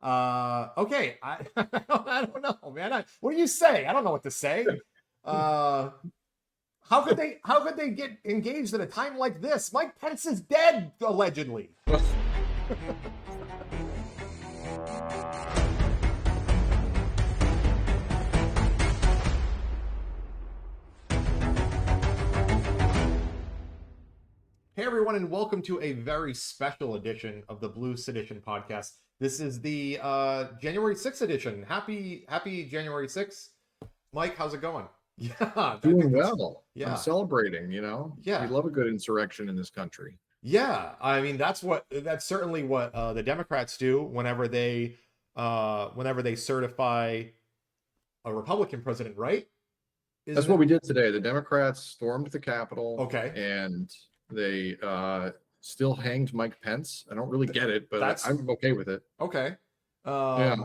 Okay. I don't know, man. What do you say? I don't know what to say. Uh, how could they get engaged at a time like this? Mike Pence is dead, allegedly. Hey everyone, and welcome to a very special edition of the Blue Sedition podcast. This is the January 6th edition. Happy January 6th. Mike, how's it going? Yeah, I think Doing that's well. I'm yeah. celebrating, we Yeah. love a good insurrection in this country. Yeah. I mean that's certainly what the Democrats do whenever they certify a Republican president, right? That's Isn't what it? we did today. The Democrats stormed the Capitol Okay. and they still hanged Mike Pence. I don't really get it, but That's I'm okay with it. okay. Yeah.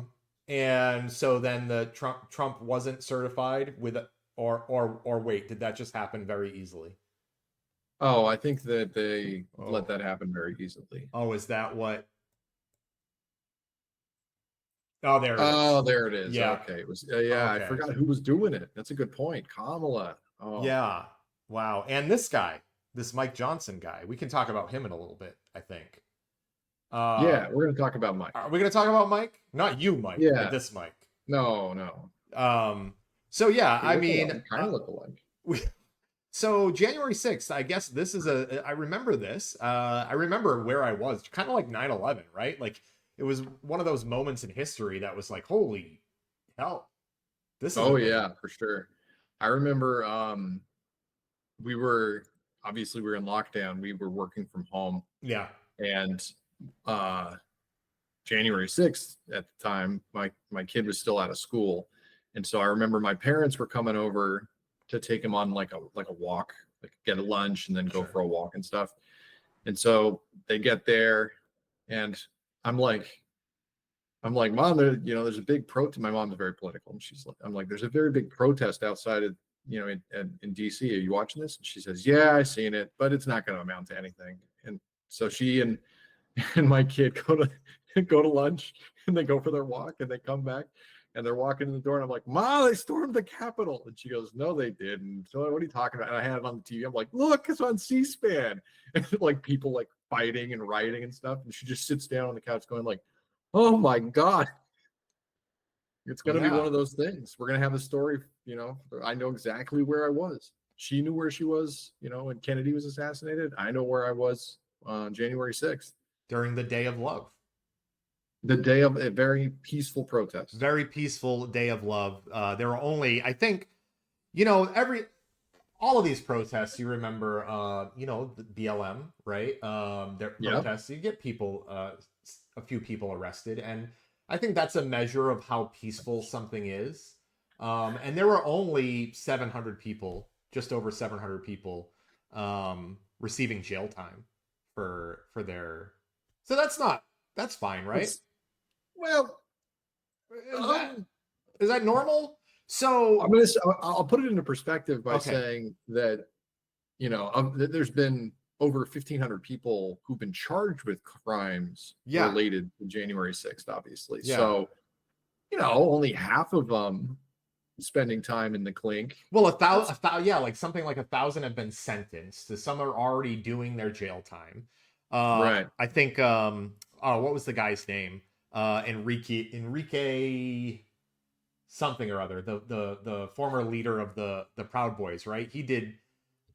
And so then the Trump wasn't certified with or wait, did that just happen very easily? Oh, I think that they let Oh. that happen very easily. Oh, is that what? Oh, there it is. Oh, there it is. Yeah. Okay. It was, yeah, I Okay. forgot who was doing it. That's a good point. Kamala. Oh, Yeah. Wow. And this guy, this Mike Johnson guy, we can talk about him in a little bit, I think. yeah. We're going to talk about Mike. Are we going to talk about Mike? Not you, Mike, but Yeah. this Mike. No. So yeah, They I look mean, alike. Kind of look alike. So January 6th, I guess this is I remember this. I remember where I was, kind of like 9/11, right? Like it was one of those moments in history that was like, holy hell, this is a Oh big. yeah, for sure. I remember we were obviously we were in lockdown. We were working from home Yeah. and uh January 6th at the time, my kid was still out of school. And so I remember my parents were coming over to take him on like a walk, like get a lunch and then go Sure. for a walk and stuff. And so they get there and I'm like Mom, there's a big protest. My mom's very political, and I'm like, there's a very big protest outside of, in DC. Are you watching this? And she says, yeah, I seen it, but it's not going to amount to anything. And so she and my kid go to lunch, and they go for their walk, and they come back, and they're walking in the door, and I'm like, Mom, they stormed the Capitol. And she goes, no, they didn't. So what are you talking about? And I had it on the TV. I'm like, look, it's on C-SPAN, and like people like fighting and rioting and stuff. And she just sits down on the couch going like, oh my God, it's going to be one Yeah. of those things. We're going to have a story, I know exactly where I was. She knew where she was, when Kennedy was assassinated. I know where I was on January 6th. During the Day of Love. The day of a very peaceful protest. Very peaceful Day of Love. There were only, I think, all of these protests, you remember, the BLM, right? Their protests, you get people, a few people arrested, and I think that's a measure of how peaceful something is. And there were only 700 people, just over 700 people, receiving jail time for their. So that's fine, right? Well, Is that normal? So I'll put it into perspective by okay. saying that, there's been over 1,500 people who've been charged with crimes related to January 6th, obviously. Yeah. So, only half of them spending time in the clink. Well, like something like 1,000 have been sentenced. Some are already doing their jail time. Right. I think, what was the guy's name? Enrique something or other, the former leader of the Proud Boys, right?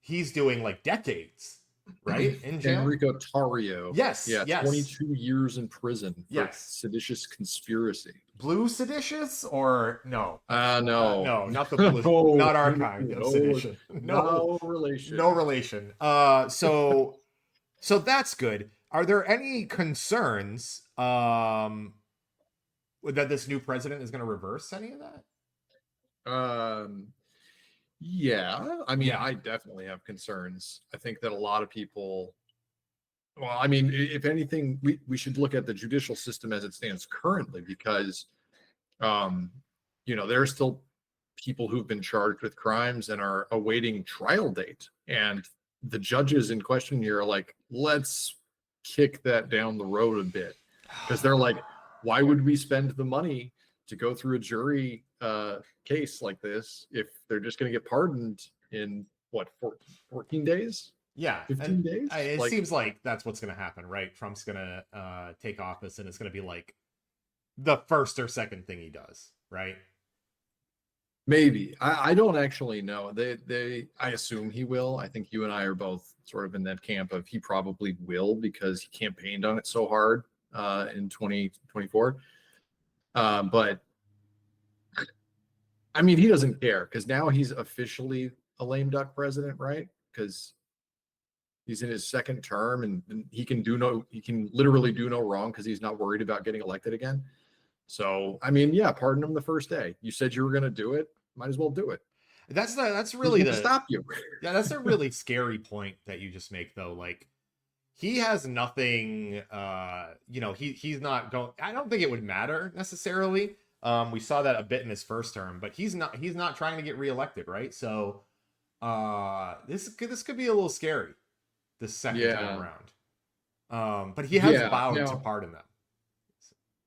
He's doing like decades, right? In jail. Enrico Tarrio. Yes. Yeah. Yes. 22 years in prison for seditious conspiracy. Blue seditious or no? No. No, not the blue. No, not our kind of sedition. No relation. No relation. So that's good. Are there any concerns that this new president is going to reverse any of that? Yeah. I mean, I definitely have concerns. I think that a lot of people, well, I mean, if anything, we should look at the judicial system as it stands currently, because, there are still people who've been charged with crimes and are awaiting trial date. And the judges in question here are like, let's kick that down the road a bit. Because they're like, why would we spend the money to go through a jury case like this if they're just going to get pardoned in what 14 days, Yeah, 15 and days? it Like seems like that's what's going to happen, right? Trump's going to take office, and it's going to be like the first or second thing he does, right? maybe. I don't actually know. I assume he will. I think you and I are both sort of in that camp of he probably will because he campaigned on it so hard in 2024. But I mean, he doesn't care because now he's officially a lame duck president, right? Because he's in his second term and he can literally do no wrong because he's not worried about getting elected again. So, I mean, yeah, pardon him the first day. You said you were going to do it. Might as well do it. That's Who's really going to the stop you? yeah, that's a really scary point that you just make though. Like he has nothing he's not going I don't think it would matter necessarily. We saw that a bit in his first term, but he's not trying to get reelected, right? So this could be a little scary this second time Yeah. around. But he has Yeah. vowed to Now, pardon them.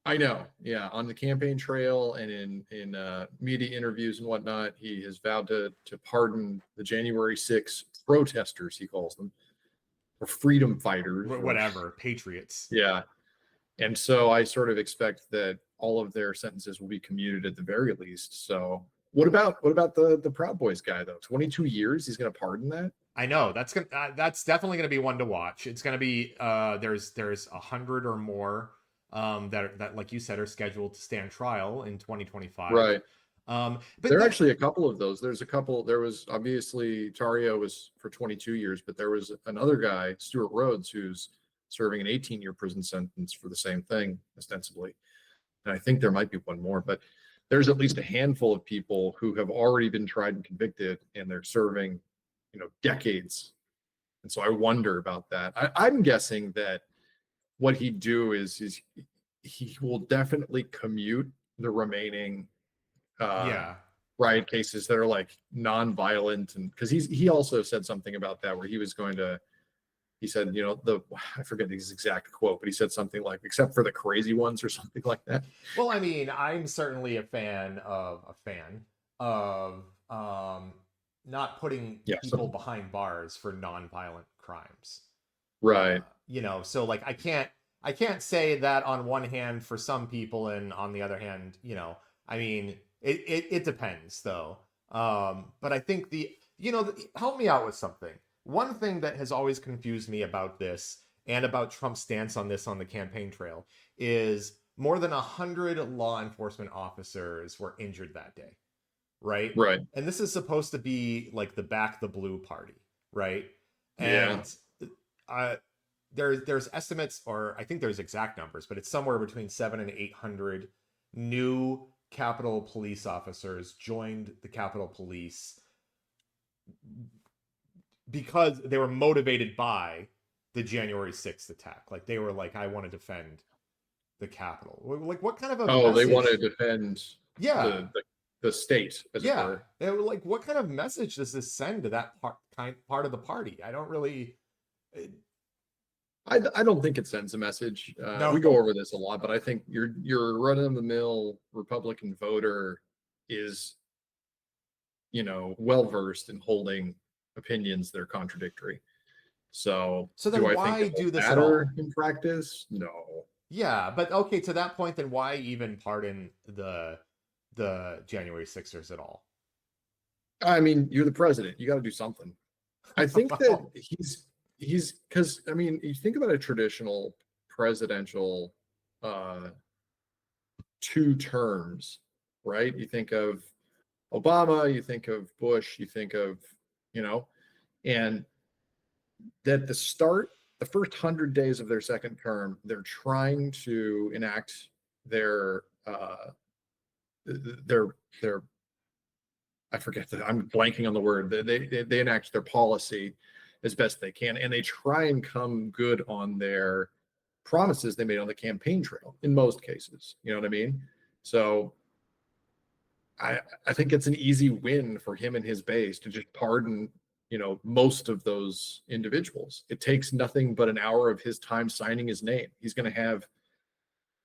I know. Yeah. On the campaign trail and in media interviews and whatnot, he has vowed to pardon the January 6th protesters, he calls them, or freedom fighters. Or, Whatever, patriots. yeah. And so I sort of expect that all of their sentences will be commuted at the very least. So what about the Proud Boys guy though? 22 years, he's going to pardon that? I know that's definitely gonna be one to watch. It's gonna be there's 100 or more that like you said are scheduled to stand trial in 2025. Right. But There are then actually a couple of those. There's a couple. There was obviously Tario was for 22 years, but there was another guy, Stuart Rhodes, who's serving an 18-year prison sentence for the same thing, ostensibly. And I think there might be one more, but there's at least a handful of people who have already been tried and convicted, and they're serving, decades. And so I wonder about that. I'm guessing that what he'd do is he will definitely commute the remaining uh, yeah. riot cases that are like non-violent, and because he also said something about that where he said, I forget his exact quote, but he said something like, except for the crazy ones or something like that. Well, I mean, I'm certainly a fan of not putting Yeah. people behind bars for non-violent crimes. Right. So like I can't say that on one hand for some people and on the other hand, I mean, it depends though. But I think help me out with something. One thing that has always confused me about this and about Trump's stance on this on the campaign trail is more than 100 law enforcement officers were injured that day, right? Right. And this is supposed to be like the Back the Blue party, right? Yeah. And uh, there's estimates, or I think there's exact numbers, but it's somewhere between 700 and 800 new Capitol Police officers joined the Capitol Police because they were motivated by the January 6th attack. Like they were like, I want to defend the Capitol. Like what kind of a Oh, they want to message? defend Yeah. the state, as it Yeah. were. They were like, what kind of message does this send to that part of the party? I don't really I don't think it sends a message. We go no. over this a lot, but I think your run-of-the-mill Republican voter is, well versed in holding opinions that are contradictory. So, So do then I think why it will do this at matter all? in practice? No. Yeah, but okay, to that point, then why even pardon the January Sixers at all? I mean, you're the president. You got to do something. I think that Well, he's because I mean, you think about a traditional presidential uh 2 terms, right? You think of Obama, you think of Bush, you think of, you know, and that the first 100 days of their second term, they're trying to enact their their I forget that I'm blanking on the word. They enact their policy as best they can, and they try and come good on their promises they made on the campaign trail in most cases. You know what I mean? So I think it's an easy win for him and his base to just pardon, most of those individuals. It takes nothing but an hour of his time signing his name. He's going to have,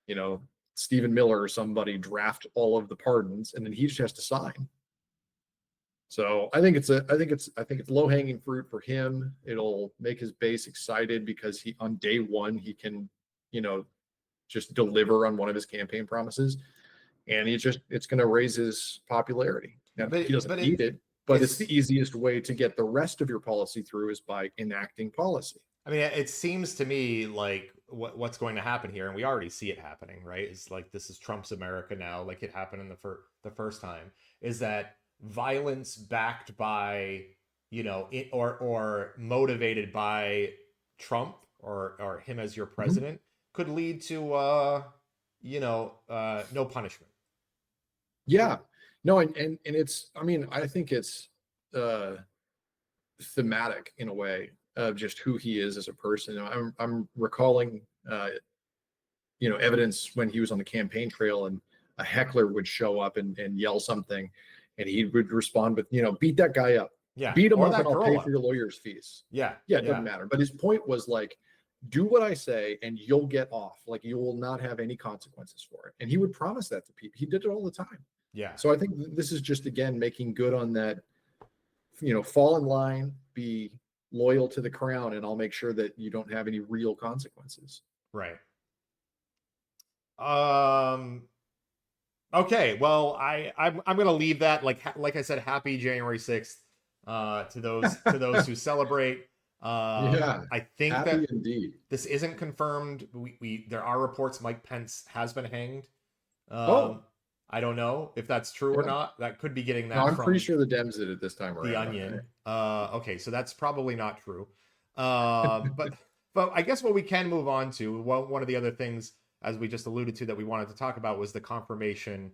you know, Stephen Miller or somebody draft all of the pardons, and then he just has to sign. So I think it's low hanging fruit for him. It'll make his base excited because he on day one he can, just deliver on one of his campaign promises, and it's going to raise his popularity. Now he doesn't need it, but it's the easiest way to get the rest of your policy through is by enacting policy. I mean, it seems to me like what's going to happen here, and we already see it happening, right? Is like this is Trump's America now, like it happened in the first time. Is that violence backed by, or motivated by Trump or him as your president could lead to no punishment. Yeah, no, and it's, I mean, I think it's thematic in a way of just who he is as a person. I'm recalling, evidence when he was on the campaign trail and a heckler would show up and yell something, and he would respond with, beat that guy up, beat him up, and I'll pay for your lawyer's fees. Yeah, it doesn't matter. But his point was like, do what I say and you'll get off. Like you will not have any consequences for it. And he would promise that to people. He did it all the time. Yeah. So I think this is just, again, making good on that, fall in line, be loyal to the crown, and I'll make sure that you don't have any real consequences. Right. Okay. Well, I'm gonna leave that, like I said, happy January 6th to those who celebrate. Yeah, I think happy that indeed. This isn't confirmed. There are reports Mike Pence has been hanged. I don't know if that's true or not. That could be getting that. No, I'm pretty sure the Dems did it this time around. The Onion. Okay, so that's probably not true. But I guess what we can move on to, one of the other things, as we just alluded to, that we wanted to talk about was the confirmation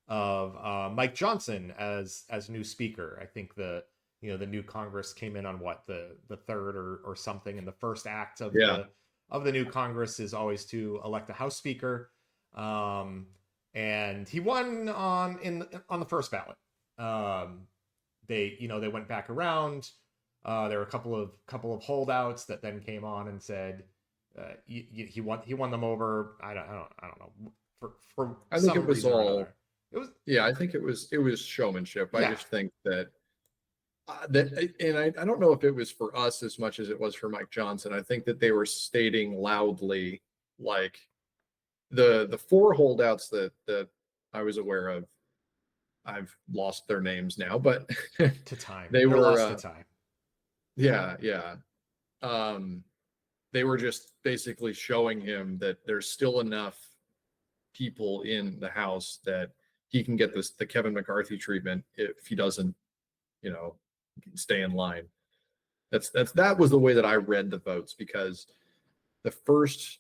of Mike Johnson as new speaker. I think the new Congress came in on the third or something, and the first act of the new Congress is always to elect a House Speaker. And he won on the first ballot. They went back around. There were a couple of holdouts that then came on and said he won them over. I don't know. For I think it was all. It was. Yeah, I think it was showmanship. I just think that. And I don't know if it was for us as much as it was for Mike Johnson. I think that they were stating loudly, like, the four holdouts that I was aware of, I've lost their names now, but to time they were lost to time. Yeah. They were just basically showing him that there's still enough people in the House that he can get the Kevin McCarthy treatment if he doesn't, stay in line. That was the way that I read the votes, because the first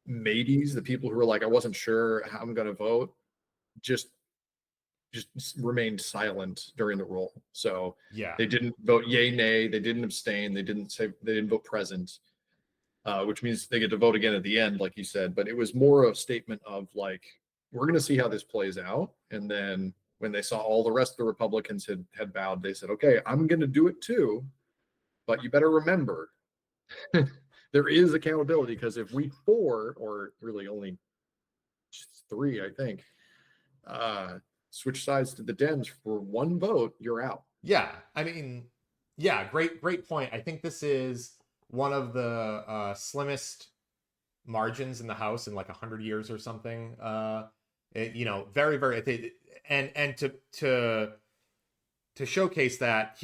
mateys, the people who were like, I wasn't sure how I'm going to vote, just remained silent during the roll. So they didn't vote yay, nay. They didn't abstain. They didn't vote present, which means they get to vote again at the end, like you said. But it was more a statement of like, we're going to see how this plays out. And then when they saw all the rest of the Republicans had bowed, they said, okay, I'm going to do it too. But you better remember, there is accountability, because if we four, or really only three, I think, switch sides to the Dems for one vote, you're out. Yeah, I mean, yeah, great point. I think this is one of the slimmest margins in the House in like 100 years or something. Very, very, and to showcase that,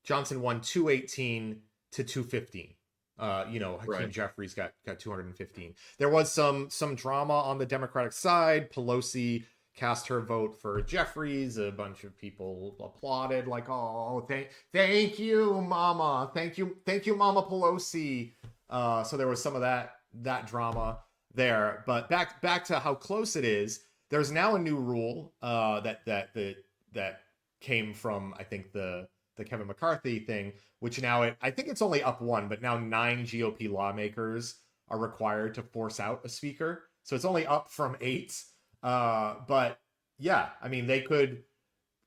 Johnson won 218 to 215. Hakeem Jeffries got 215. There was some drama on the Democratic side. Pelosi cast her vote for Jeffries. A bunch of people applauded, like, "Oh, thank you, Mama, thank you, Mama Pelosi." So there was some of that drama there. But back to how close it is. There's now a new rule that came from, I think, the Kevin McCarthy thing, which now I think it's only up one, but now 9 GOP lawmakers are required to force out a speaker. So it's only up from 8. But yeah, I mean,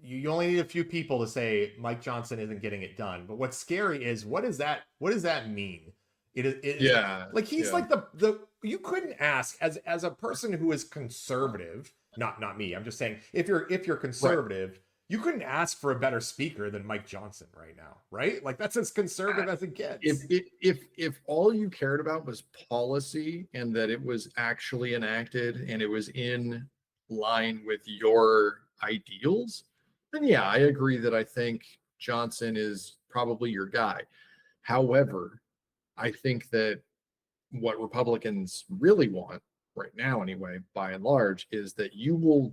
you only need a few people to say Mike Johnson isn't getting it done. But what's scary is, what does that mean? It is like he's like you couldn't ask as a person who is conservative, not me. I'm just saying if you're Right. conservative, you couldn't ask for a better speaker than Mike Johnson right now, right? Like that's as I- conservative as it If gets. if all you cared about was policy and that it was actually enacted and it was in line with your ideals, then yeah, I agree that I think Johnson is probably your guy. However, I think that what Republicans really want right now, anyway, by and large, is that you will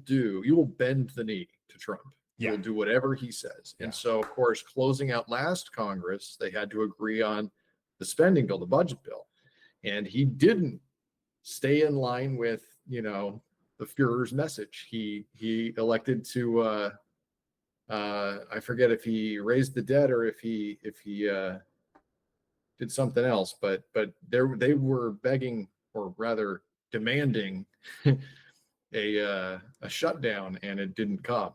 bend the knee to Trump. You Yeah, will do whatever he says. And yeah. so, of course, closing out last Congress, they had to agree on the spending bill, the budget bill. And he didn't stay in line with, the Fuhrer's message. He elected to I forget if he raised the debt or if he did something else, but they were begging, or rather demanding, a shutdown, and it didn't come.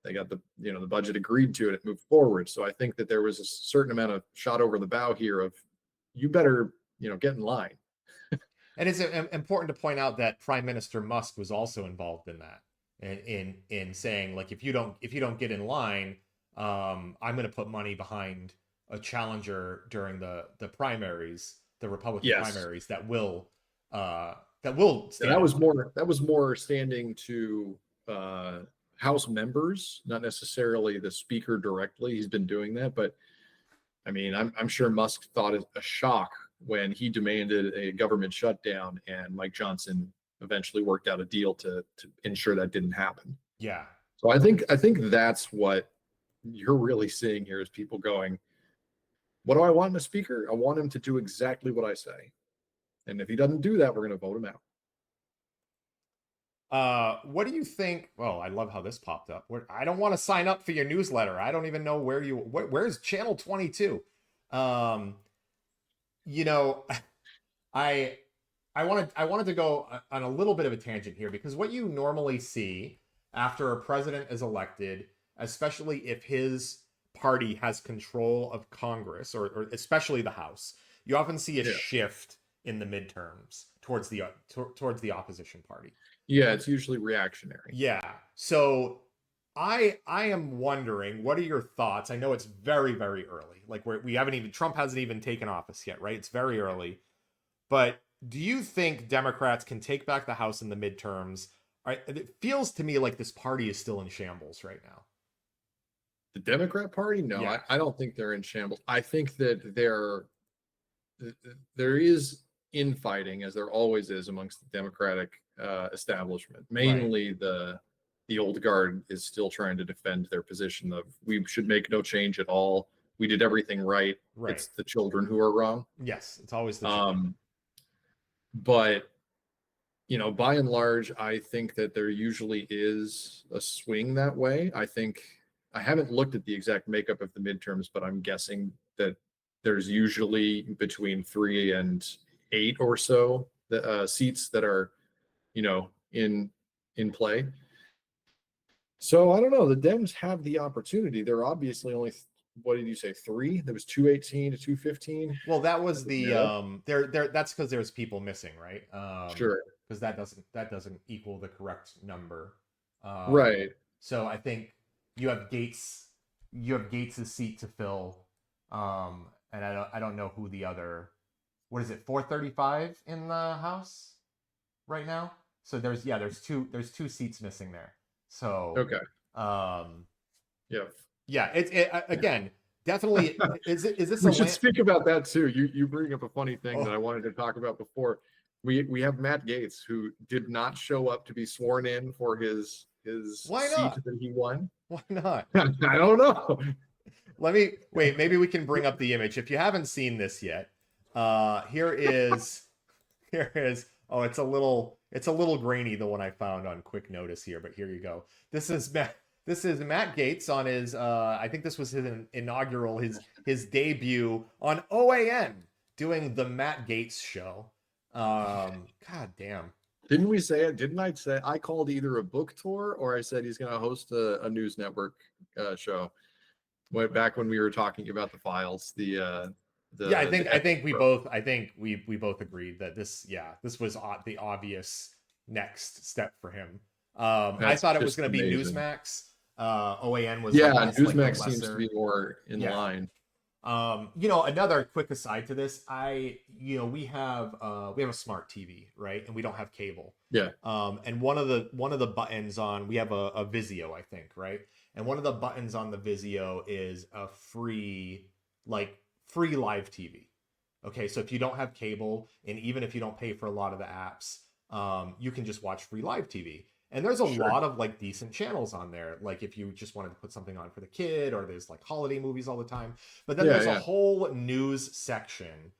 They got the budget agreed to, and it moved forward. So I think that there was a certain amount of shot over the bow here of, you better get in line. And it's important to point out that Prime Minister Musk was also involved in that, and in saying like if you don't get in line, I'm going to put money behind a challenger during the primaries, the Republican Yes. primaries that will And stand in line. that was more standing to uh, House members, not necessarily the speaker directly. He's been doing that, but I mean, I'm sure Musk thought it a shock when he demanded a government shutdown, and Mike Johnson eventually worked out a deal to ensure that didn't happen. Yeah, So I think that's what you're really seeing here, is people going, "What do I want in a speaker? I want him to do exactly what I say, and if he doesn't do that, we're going to vote him out." what do you think? Well, I love how this popped up. I don't want to sign up for your newsletter. I don't even know where's channel 22. Um, you know, I I wanted to go on a little bit of a tangent here because what you normally see after a president is elected, especially if his party has control of Congress or especially the House, you often see a Yeah, shift in the midterms towards towards the opposition party. yeah, it's usually reactionary. Yeah. So I am wondering, what are your thoughts? I know it's very early. Like we haven't even Trump hasn't even taken office yet, right? It's very early. But do you think Democrats can take back the House in the midterms? It feels to me like this party is still in shambles right now. The Democrat Party, no, Yeah. I don't think they're in shambles. I think that there is infighting, as there always is amongst the Democratic establishment. Right. Mainly the old guard is still trying to defend their position of, we should make no change at all. We did everything right. Right. It's the children who are wrong. Yes. It's always the children. Um, but by and large, I think that there usually is a swing that way. I haven't looked at the exact makeup of the midterms, but I'm guessing that there's usually between 3 and 8 or so seats that are, in play. So I don't know. The Dems have the opportunity. They're obviously only, what did you say, three? There was 218 to 215. Well, that was the Yeah, there that's because there's people missing, right? sure. Because that doesn't equal the correct number. Um, Right. so I think you have Gates's seat to fill. And I don't know who the other, what is it, 435 in the House right now? So there's two seats missing there. So Okay. um Yeah. yeah, again, definitely is this a We should land? speak about that too. You bring up a funny thing that Oh, I wanted to talk about before. We have Matt Gaetz, who did not show up to be sworn in for his why seat not? that he won. Why not? I don't know. Let me wait. Maybe we can bring up the image if you haven't seen this yet. Here is here is. Oh, it's a little grainy the one I found on quick notice here, but here you go. This is Matt Gaetz on his I think this was his inaugural his debut on OAN doing the Matt Gaetz show. God damn. Didn't we say it? Didn't I say I called either a book tour or I said he's going to host a news network show? Back when we were talking about the files, Yeah, the I epic think we growth. both we both agreed that this was the obvious next step for him. I That's thought it was just going to be amazing. Newsmax. OAN was Yeah, almost like the Newsmax seems to lesser. be more in Yeah. line. Another quick aside to this, we have a smart TV, right? And we don't have cable. Yeah, And one of the buttons on we have a Vizio, I think, right? And one of the buttons on the Vizio is a free live TV. Okay, so if you don't have cable, and even if you don't pay for a lot of the apps, you can just watch free live TV. And there's a sure. lot of like decent channels on there. Like if you just wanted to put something on for the kid, or there's like holiday movies all the time. But then Yeah, there's a yeah. whole news section,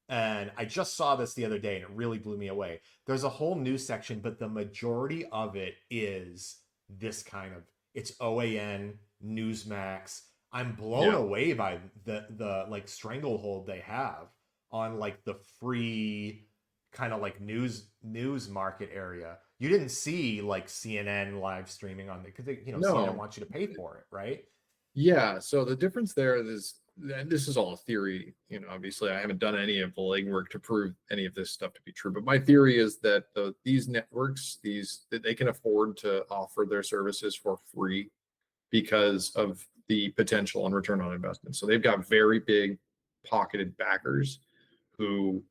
and I just saw this the other day and it really blew me away. There's a whole news section, but the majority of it is this kind of it's OAN, Newsmax. I'm blown Yeah. away by the like stranglehold they have on like the free kind of like news market area. You didn't see like CNN live streaming on there because CNN No. wants you to pay for it, right? Yeah. So the difference there is, and this is all a theory. Obviously, I haven't done any of the legwork to prove any of this stuff to be true. But my theory is that these networks, that they can afford to offer their services for free because of the potential and return on investment. So they've got very big pocketed backers who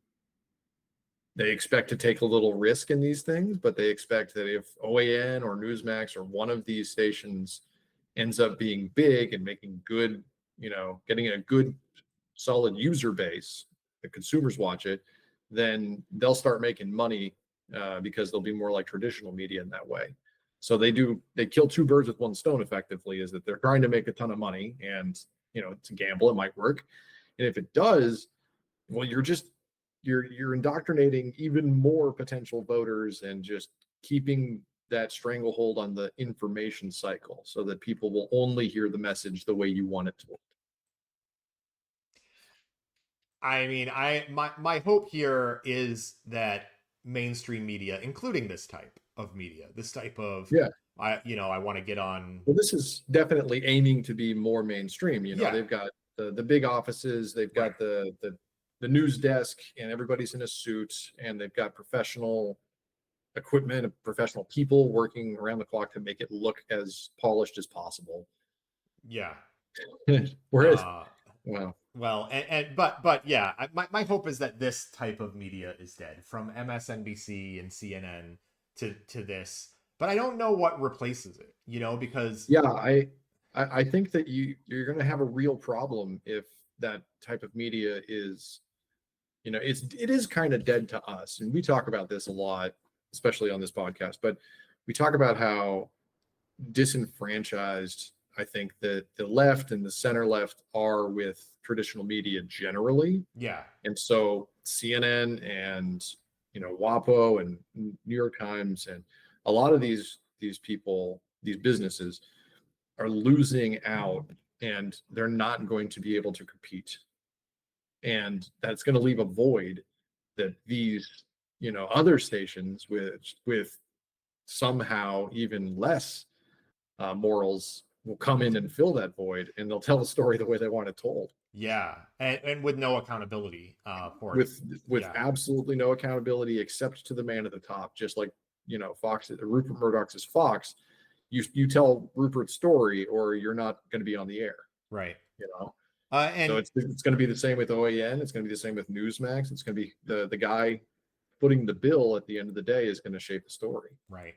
they expect to take a little risk in these things, but they expect that if OAN or Newsmax or one of these stations ends up being big and making good, getting a good solid user base, the consumers watch it, then they'll start making money because they'll be more like traditional media in that way. So they kill two birds with one stone effectively, is that they're trying to make a ton of money, and it's a gamble, it might work. And if it does, well, you're indoctrinating even more potential voters and just keeping that stranglehold on the information cycle so that people will only hear the message the way you want it to. I mean, my hope here is that mainstream media, including this type of media, this type of Yeah. I want to get on. Well, this is definitely aiming to be more mainstream. Yeah, They've got the big offices, they've right. got the news desk, and everybody's in a suit, and they've got professional equipment, professional people working around the clock to make it look as polished as possible. Yeah. Whereas, Uh, well, well, but yeah, my hope is that this type of media is dead, from MSNBC and CNN to this. But I don't know what replaces it, because yeah, I think that you're going to have a real problem if that type of media is, it is kind of dead to us, and we talk about this a lot, especially on this podcast. But we talk about how disenfranchised I think that the left and the center left are with traditional media generally. yeah, And so CNN and WAPO and New York Times and a lot of these people, these businesses are losing out, and they're not going to be able to compete. And that's going to leave a void that these other stations with somehow even less morals will come in and fill that void, and they'll tell the story the way they want it told, yeah, and with no accountability for it. with Yeah, absolutely no accountability except to the man at the top. Just like Fox, Rupert Murdoch's is Fox. You tell Rupert's story, or you're not going to be on the air. right. You know, so And it's going to be the same with OAN. It's going to be the same with Newsmax. It's going to be the guy footing the bill at the end of the day is going to shape the story. right.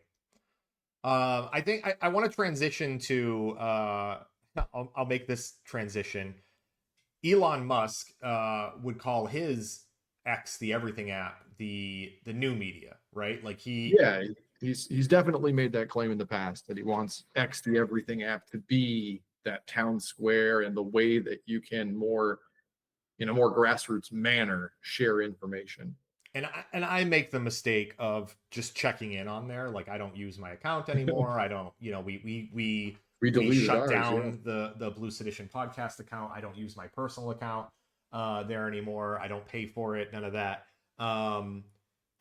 I think I want to transition to. I'll make this transition. Elon Musk would call his X, the Everything app, the new media, right? Like Yeah, he's definitely made that claim in the past that he wants X, the Everything app, to be that town square and the way that you can more in a more grassroots manner share information. and I make the mistake of just checking in on there. Like I don't use my account anymore. I don't, We we deleted shut ours, yeah. down the Blue Sedition podcast account. I don't use my personal account there anymore. I don't pay for it. None of that.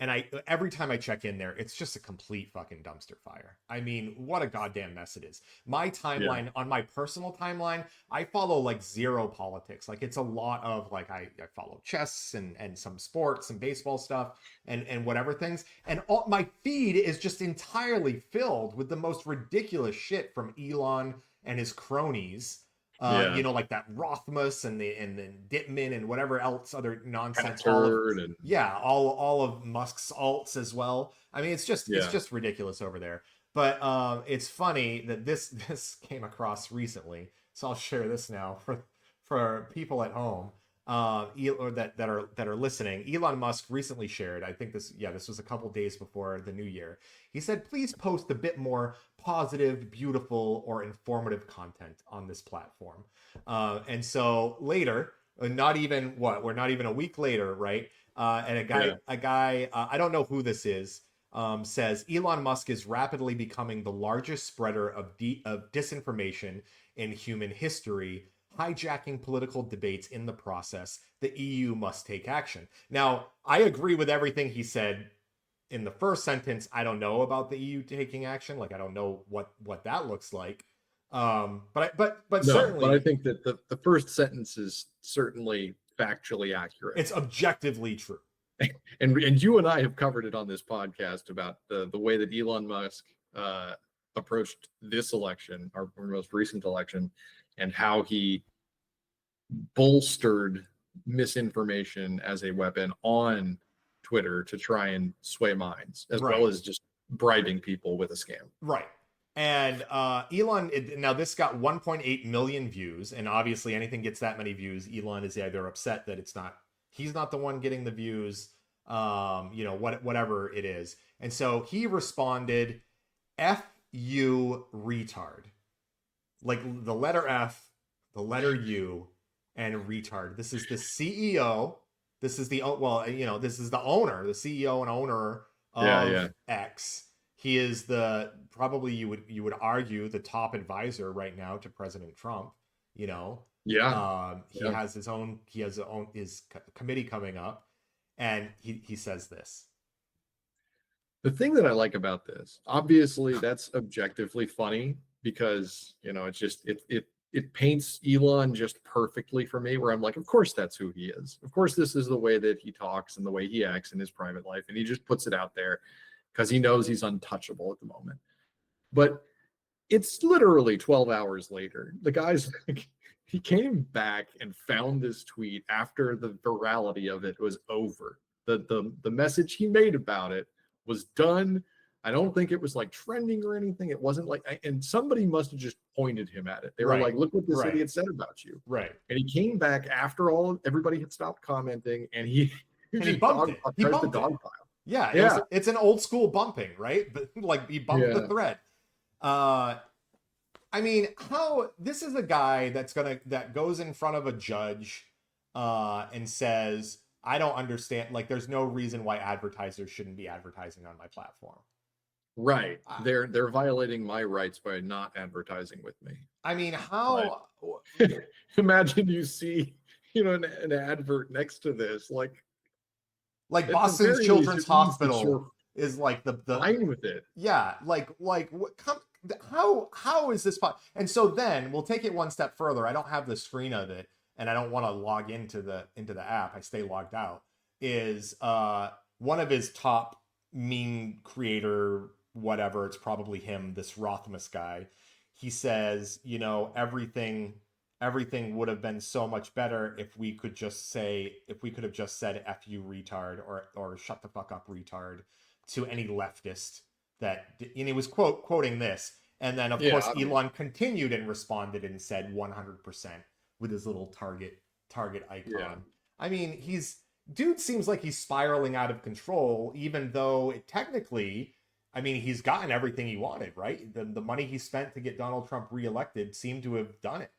And every time I check in there, it's just a complete fucking dumpster fire. I mean, what a goddamn mess it is. My Yeah. timeline, on my personal timeline, I follow like zero politics. Like it's a lot of like I follow chess and some sports and baseball stuff and whatever things. And all my feed is just entirely filled with the most ridiculous shit from Elon and his cronies. Yeah. You know, like that Rothmus and then Dittman and whatever else other nonsense. All of Turd and yeah, all of Musk's alts as well. I mean, it's yeah. just ridiculous over there. But it's funny that this came across recently, so I'll share this now for people at home, or that are listening. Elon Musk recently shared. I think this was a couple days before the new year. He said, "Please post a bit more positive, beautiful, or informative content on this platform." And so later, not even what we're not even a week later, right? And Yeah. a guy, I don't know who this is, says Elon Musk is rapidly becoming the largest spreader of disinformation in human history, hijacking political debates in the process. The EU must take action. Now, I agree with everything he said in the first sentence. I don't know about the EU taking action. Like, I don't know what that looks like. But No, but I certainly think that the first sentence is certainly factually accurate. it's objectively true. And you and I have covered it on this podcast about the way that Elon Musk approached this election, our most recent election, and how he bolstered misinformation as a weapon on Twitter to try and sway minds, as well Right. as just bribing people with a scam. Right. And Elon, now this got 1.8 million views, and obviously anything gets that many views, Elon is either upset that he's not the one getting the views, whatever it is. And so he responded, "F you retard," like the letter F, the letter U, and retard. This is the CEO. This is this is the owner, the CEO and owner Yeah, of yeah, X. He is the probably you would argue the top advisor right now to President Trump. You know, yeah, he yeah. has his committee coming up, and he says this. The thing that I like about this, obviously, that's objectively funny because it's just it paints Elon just perfectly for me. Where I'm like, of course that's who he is. Of course, this is the way that he talks and the way he acts in his private life, and he just puts it out there because he knows he's untouchable at the moment. But it's literally 12 hours later. The guy's like, he came back and found this tweet after the virality of it was over. The message he made about it was done. I don't think it was like trending or anything. It wasn't like, and somebody must have just pointed him at it. They were Right, like, look what this right, idiot said about you. right. And he came back after everybody had stopped commenting, and he, he And he just bumped it. He tries to bumped it. dogpile. Yeah, Yeah. it's an old school bumping, right? But like he bumped the Yeah. thread. Uh I mean, how this is a guy that goes in front of a judge and says, "I don't understand, like there's no reason why advertisers shouldn't be advertising on my platform." Right. Uh, They're violating my rights by not advertising with me. I mean, But how imagine you see, an advert next to this. Like like at the Boston's very least, Children's it means that Hospital you're is like the fine with it. yeah, like what come how is this fun? And so then we'll take it one step further. I don't have the screen of it, and I don't want to log into the app. I stay logged out. Is one of his top meme creator whatever? It's probably him. This Rothmus guy. He says, everything would have been so much better if we could have just said "f you retard" or "shut the fuck up retard" to any leftist that, and he was quoting this, and then of Yeah, course obviously. Elon continued and responded and said 100% with his little target Yeah. icon. I mean, dude seems like he's spiraling out of control, even though technically, I mean, he's gotten everything he wanted, right? The money he spent to get Donald Trump reelected seemed to have done it.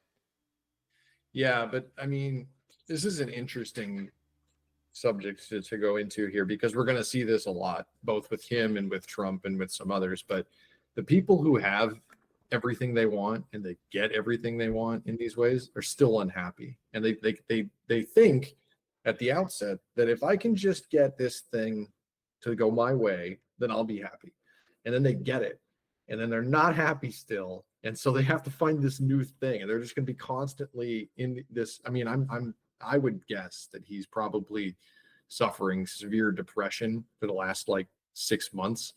Yeah, but I mean, this is an interesting subject to go into here because we're going to see this a lot, both with him and with Trump and with some others. But the people who have everything they want and they get everything they want in these ways are still unhappy, and they think at the outset that if I can just get this thing to go my way, then I'll be happy. And then they get it. And then they're not happy still. And so they have to find this new thing. And they're just going to be constantly in this. I mean, I would guess that he's probably suffering severe depression for the last like 6 months.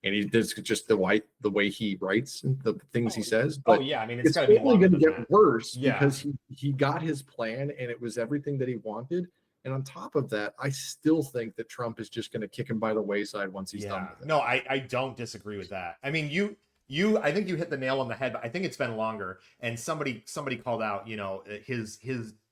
And this just the way he writes and the things he says. But yeah, I mean, it's gotta be only going to get that. worse Yeah. because he got his plan and it was everything that he wanted. And on top of that, I still think that Trump is just going to kick him by the wayside once he's done with it. No, I don't disagree with that. I mean, I think you hit the nail on the head, but I think it's been longer. And somebody called out, you know, he's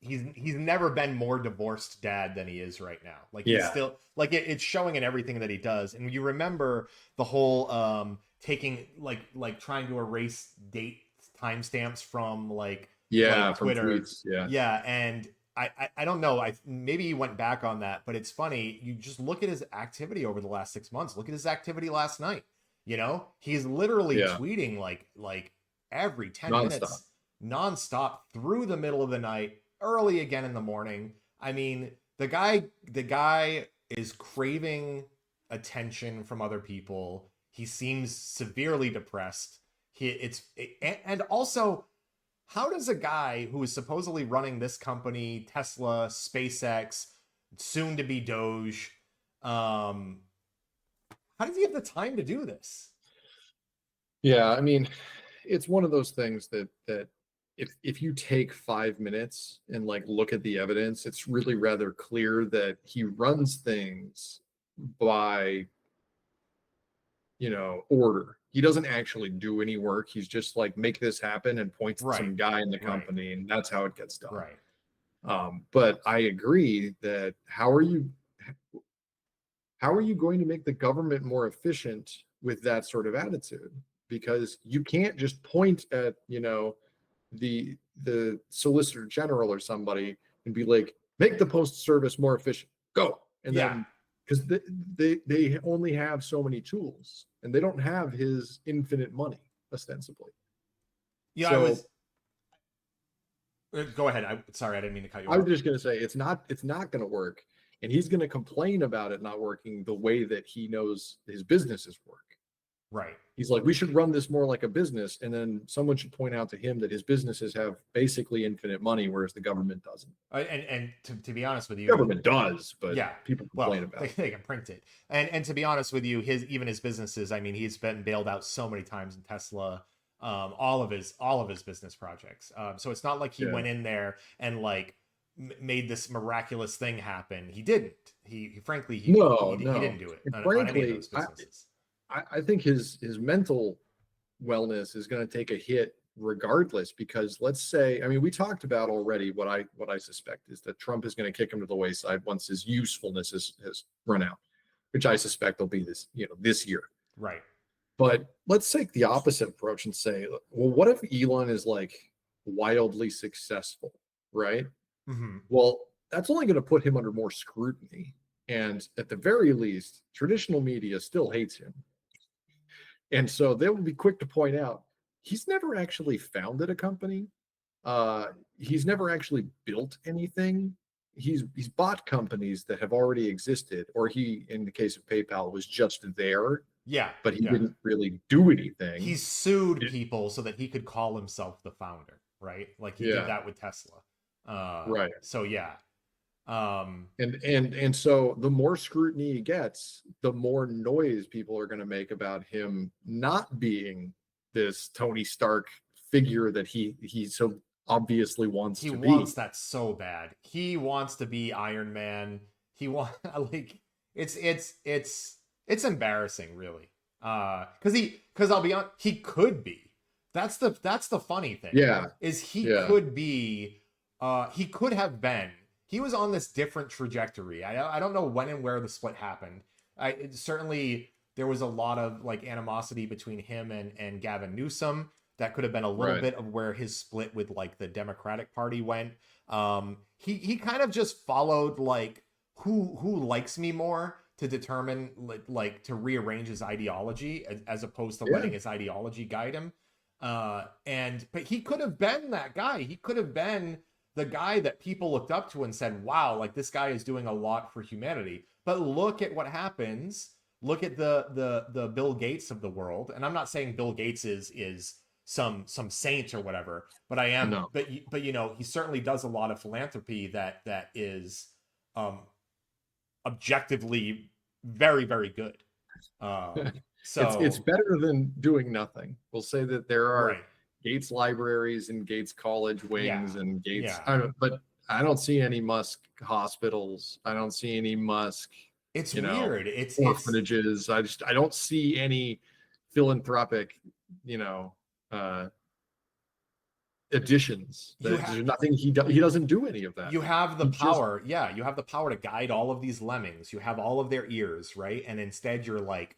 never been more divorced dad than he is right now. Like he's still like it's showing in everything that he does. And you remember the whole taking like trying to erase date timestamps from like Twitter. From tweets, yeah, and I don't know. Maybe he went back on that, but it's funny. You just look at his activity over the last 6 months. Look at his activity last night. You know, he's literally tweeting like every 10 minutes, nonstop through the middle of the night, early again in the morning. I mean, the guy is craving attention from other people. He seems severely depressed. And also, how does a guy who is supposedly running this company, Tesla, SpaceX, soon to be Doge, how does he have the time to do this? Yeah, I mean, it's one of those things that if you take 5 minutes and like look at the evidence, it's really rather clear that he runs things by, you know, order. He doesn't actually do any work. He's just like, make this happen and point to some guy in the company, and that's how it gets done. Right. But I agree that how are you going to make the government more efficient with that sort of attitude? Because you can't just point at, you know, the solicitor general or somebody and be like, make the postal service more efficient, go. And then because they only have so many tools and they don't have his infinite money ostensibly. Yeah, go ahead. Sorry, I didn't mean to cut you off. I was just going to say it's not going to work, and he's going to complain about it not working the way that he knows his businesses work. Right. He's like, we should run this more like a business, and then someone should point out to him that his businesses have basically infinite money, whereas the government doesn't. And to be honest with you, government does, but people complain about it. They can print it. And to be honest with you, his businesses. I mean, he's been bailed out so many times in Tesla. All of his business projects. So it's not like he went in there and like made this miraculous thing happen. He didn't. He frankly he didn't do it. On any of those businesses. I think his mental wellness is going to take a hit regardless, because let's say, I mean, we talked about already what I suspect is that Trump is going to kick him to the wayside once his usefulness has run out, which I suspect will be this year. Right. But let's take the opposite approach and say, well, what if Elon is like wildly successful, right? Mm-hmm. Well, that's only going to put him under more scrutiny. And at the very least, traditional media still hates him. And so they will be quick to point out he's never actually founded a company. He's never actually built anything. He's bought companies that have already existed, or he, in the case of PayPal, was just there. Yeah. But he didn't really do anything. He sued people so that he could call himself the founder, right? Like he did that with Tesla. Right. So yeah. And so the more scrutiny he gets, the more noise people are going to make about him not being this Tony Stark figure that he so obviously wants to be. He wants that so bad. He wants to be Iron Man. He wants like it's embarrassing, really. Because I'll be honest, he could be. That's the funny thing. Yeah. Is he could be he could have been. He was on this different trajectory. I don't know when and where the split happened. Certainly there was a lot of like animosity between him and Gavin Newsom. That could have been a little bit of where his split with like the Democratic Party went. He kind of just followed like who likes me more to determine like to rearrange his ideology as opposed to letting his ideology guide him. But he could have been that guy. He could have been the guy that people looked up to and said, wow, like this guy is doing a lot for humanity. But look at what happens. Look at the Bill Gates of the world. And I'm not saying Bill Gates is some saint or whatever, but I am, No. but you know, he certainly does a lot of philanthropy that is um objectively very, very good. It's So better than doing nothing. We'll say that there are right. Gates libraries and Gates college Yeah. wings and Gates, Yeah. but I don't see any Musk hospitals. I don't see any Musk, It's you know, weird. It's orphanages. I don't see any philanthropic, you know, additions. you There's have nothing he doesn't do any of that. you have the He just power. Yeah, you have the power to guide all of these lemmings. You have all of their ears, right? And instead you're like,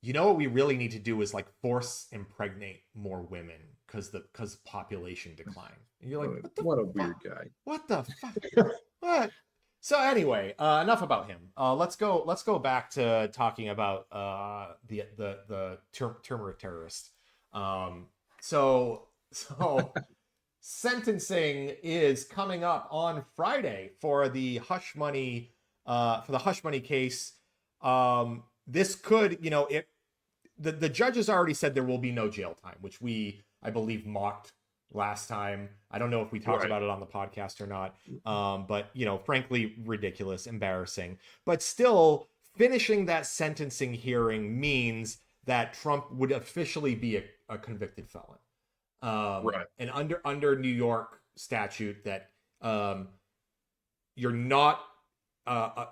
you know what we really need to do is like force impregnate more women because population decline. And you're like, what the what a fuck? weird guy. What the fuck? What? So anyway, enough about him. Let's go back to talking about the turmeric terrorist. Um, so sentencing is coming up on Friday for the hush money case. This could, you know, it the judges already said there will be no jail time, which we, I believe, mocked last time. I don't know if we talked Right. about it on the podcast or not. But you know, frankly, ridiculous, embarrassing. But still, finishing that sentencing hearing means that Trump would officially be a convicted felon. Right. And under New York statute, that you're not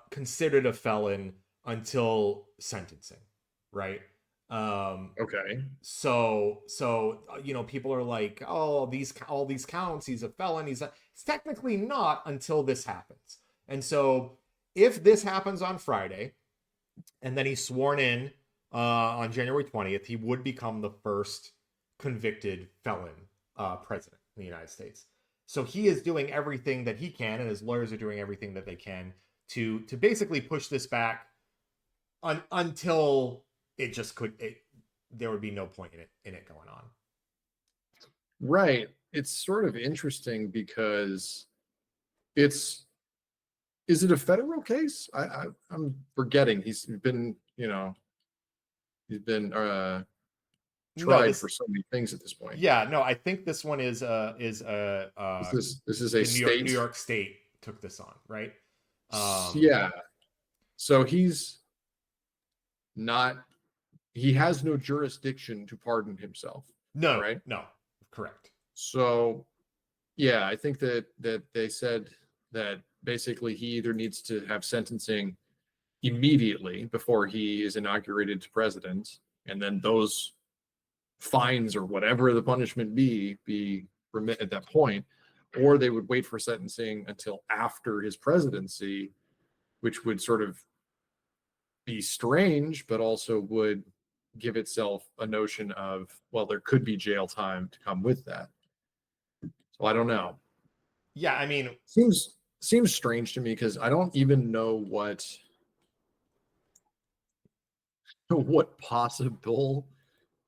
considered a felon until sentencing, right? Okay. So you know, people are like, oh, all these counts, he's a felon. It's technically not until this happens. And so if this happens on Friday, and then he's sworn in on January 20th, he would become the first convicted felon president in the United States. So he is doing everything that he can, and his lawyers are doing everything that they can to basically push this back until it just there would be no point in it going on. Right. It's sort of interesting because it's is it a federal case? I'm forgetting. He's been, you know, he's been No, tried for this so many things at this point. yeah, no, I think this one is This is a the state. New York State took this on, right? Yeah. So he's not he has no jurisdiction to pardon himself, No, right? no, correct. So yeah, I think that they said that basically he either needs to have sentencing immediately before he is inaugurated to president, and then those fines or whatever the punishment be remit at that point, or they would wait for sentencing until after his presidency, which would sort of be strange, but also would give itself a notion of, well, there could be jail time to come with that. So I don't know. Yeah, I mean, Seems strange to me because I don't even know what possible,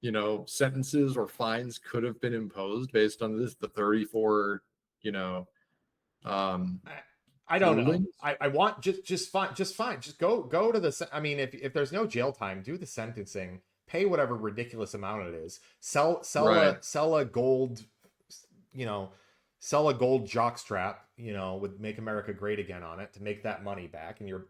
you know, sentences or fines could have been imposed based on the 34, you know, um I don't know. rulings. I want just fine, just fine. Just go to the. I mean, if there's no jail time, do the sentencing. Pay whatever ridiculous amount it is. Right. Sell a gold, you know, sell a gold jockstrap, you know, with "Make America Great Again" on it to make that money back, and your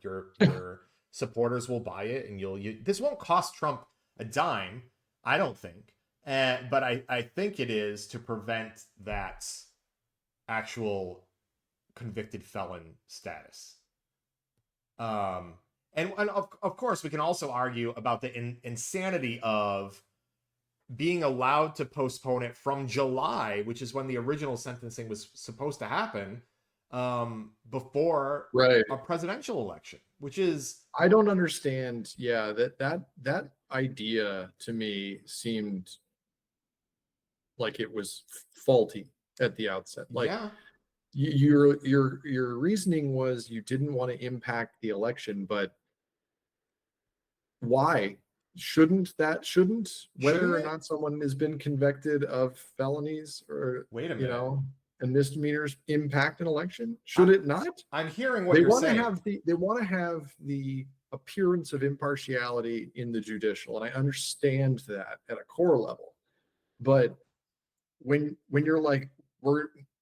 supporters will buy it, and this won't cost Trump a dime, I don't think. But I think it is to prevent that actual convicted felon status. Um, and of course, we can also argue about the insanity of being allowed to postpone it from July, which is when the original sentencing was supposed to happen, before Right. a presidential election, which is I don't understand. Yeah, that idea to me seemed like it was faulty at the outset. Like yeah, your reasoning was you didn't want to impact the election, but why shouldn't shouldn't whether or it? not someone has been convicted of felonies or Wait a you minute. know and misdemeanors impact an election? Should it not? I'm hearing what They you're want to saying. have they want to have the appearance of impartiality in the judicial, and I understand that at a core level. But when you're like,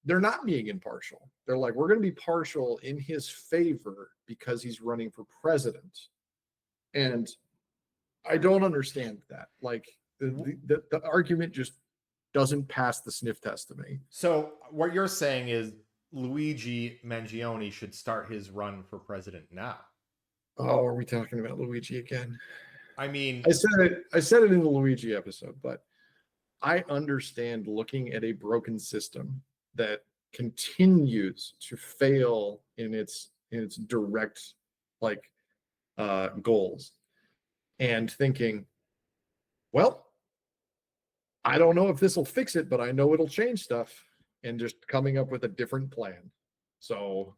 they're not being impartial. They're like, we're going to be partial in his favor because he's running for president. And I don't understand that. Like the argument just doesn't pass the sniff test to me. So what you're saying is Luigi Mangione should start his run for president now. Oh, are we talking about Luigi again? I mean, I said it in the Luigi episode, but I understand looking at a broken system that continues to fail in its direct like goals, and thinking, well, I don't know if this will fix it, but I know it'll change stuff, and just coming up with a different plan. So,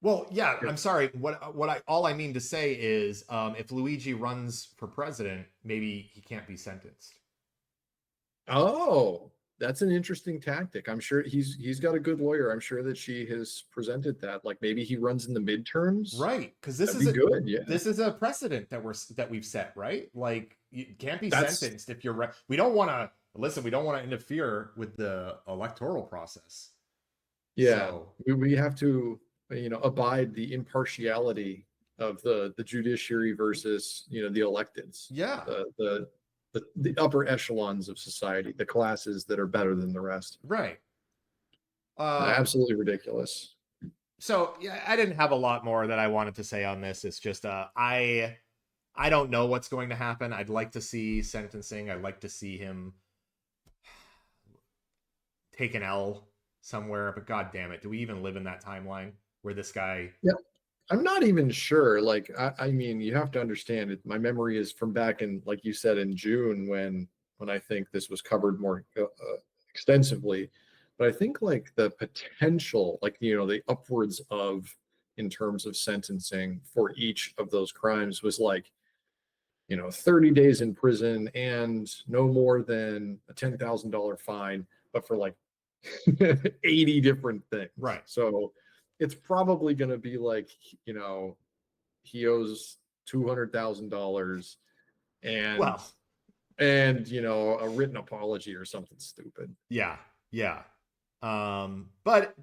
well, yeah, I'm sorry. All I mean to say is, if Luigi runs for president, maybe he can't be sentenced. oh, that's an interesting tactic. I'm sure he's got a good lawyer. I'm sure that she has presented that. Like maybe he runs in the midterms. Right, because That'd be good. Yeah, this is a precedent that we've set, right? Like you can't be that's sentenced if you're right. We don't want to listen. We don't want to interfere with the electoral process. yeah. So We have to abide the impartiality of the judiciary versus the electeds. yeah, The upper echelons of society, the classes that are better than the rest. right. Absolutely ridiculous. So yeah, I didn't have a lot more that I wanted to say on this. It's just I don't know what's going to happen. I'd like to see sentencing. I'd like to see him take an L somewhere, but god damn it, do we even live in that timeline where this guy? Yeah, I'm not even sure. Like, I mean, you have to understand it. My memory is from back in, like you said, in June when I think this was covered more extensively. But I think like the potential, like the upwards of in terms of sentencing for each of those crimes was like 30 days in prison and no more than a $10,000 fine, but for like 80 different things. Right. So it's probably going to be like, he owes $200,000 and, Well, a written apology or something stupid. yeah, yeah. But